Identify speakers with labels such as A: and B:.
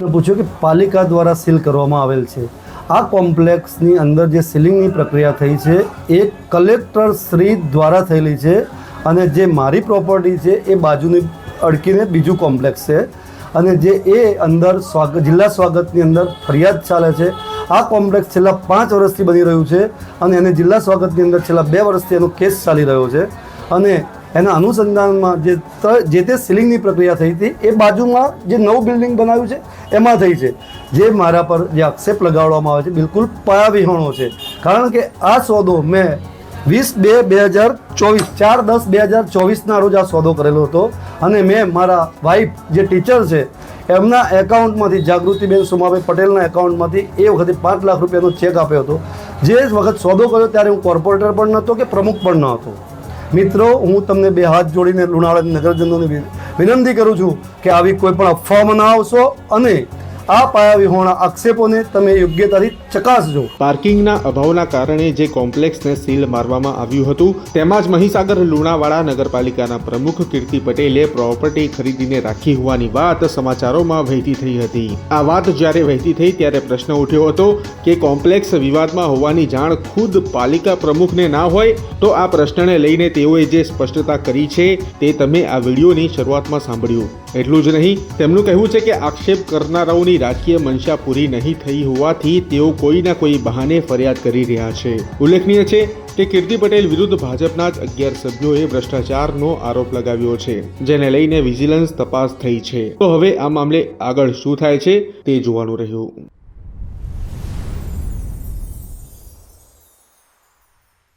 A: પૂછ્યું કે પાલિકા દ્વારા સીલ કરવામાં આવેલ છે। આ કોમ્પ્લેક્સની અંદર જે સીલિંગની પ્રક્રિયા થઈ છે એ કલેક્ટર શ્રી દ્વારા થયેલી છે અને જે મારી પ્રોપર્ટી છે એ બાજુની અડકીને બીજું કોમ્પ્લેક્સ છે અને જે એ અંદર જિલ્લા સ્વાગતની અંદર ફરિયાદ ચાલે છે। આ કોમ્પ્લેક્સ છેલ્લા 5 વર્ષથી બની રહ્યું છે અને એને જિલ્લા સ્વાગતની અંદર છેલ્લા 2 વર્ષથી એનો કેસ ચાલી રહ્યો છે અને એના અનુસંધાનમાં જે તે સીલિંગની પ્રક્રિયા થઈ હતી એ બાજુમાં જે નવું બિલ્ડિંગ બનાવ્યું છે એમાં થઈ છે। જે મારા પર જે આક્ષેપ લગાડવામાં આવે છે બિલકુલ પાયાવિહોણો છે, કારણ કે આ સોદો મેં 20/2/2024 4/10/2024ના રોજ આ સોદો કરેલો હતો અને મેં મારા વાઈફ જે ટીચર છે એમના એકાઉન્ટમાંથી જાગૃતિબેન સોમાભાઈ પટેલના એકાઉન્ટમાંથી એ વખતે 5 લાખ રૂપિયાનો ચેક આપ્યો હતો। જે વખત સોદો કર્યો ત્યારે હું કોર્પોરેટર પણ નહોતો કે પ્રમુખ પણ ન હતો। મિત્રો, હું તમને 2 હાથ જોડીને લુણાવાડા નગરજનોને વિનંતી કરું છું કે આવી કોઈ પણ અફવામાં ના આવશો અને આ પાયાવિહોણા આક્ષેપોને તમે યોગ્યતાથી ચકાસજો।
B: પાર્કિંગના અભાવના કારણે જે કોમ્પ્લેક્સને સીલ મારવામાં આવ્યું હતું તેમાં જ મહીસાગર લુણાવાડા નગરપાલિકાના પ્રમુખ કીર્તિ પટેલે પ્રોપર્ટી ખરીદીને રાખી હોવાની વાત સમાચારોમાં વહેતી થઈ હતી। આ વાત જ્યારે વહેતી થઈ ત્યારે પ્રશ્ન ઉઠ્યો હતો કે કોમ્પ્લેક્સ વિવાદમાં હોવાની જાણ ખુદ પાલિકા પ્રમુખને ના હોય તો આ પ્રશ્નને લઈને તેઓએ જે સ્પષ્ટતા કરી છે તે તમે આ વિડીયોની શરૂઆતમાં સાંભળ્યું। એટલું જ નહીં, તેમનું કહેવું છે કે આક્ષેપ કરનારાઓની રાજકીય મનસા પૂરી નહીં થઈ હોવાથી તેઓ કોઈના કોઈ બહાને ફરિયાદ કરી રહ્યા છે। ઉલ્લેખનીય છે કે કીર્તિ પટેલ વિરુદ્ધ ભાજપના જ 11 સભ્યોએ ભ્રષ્ટાચારનો આરોપ લગાવ્યો છે, જેને લઈને વિજિલન્સ તપાસ થઈ છે। તો હવે આ મામલે આગળ શું થાય છે તે જોવાનું રહ્યું।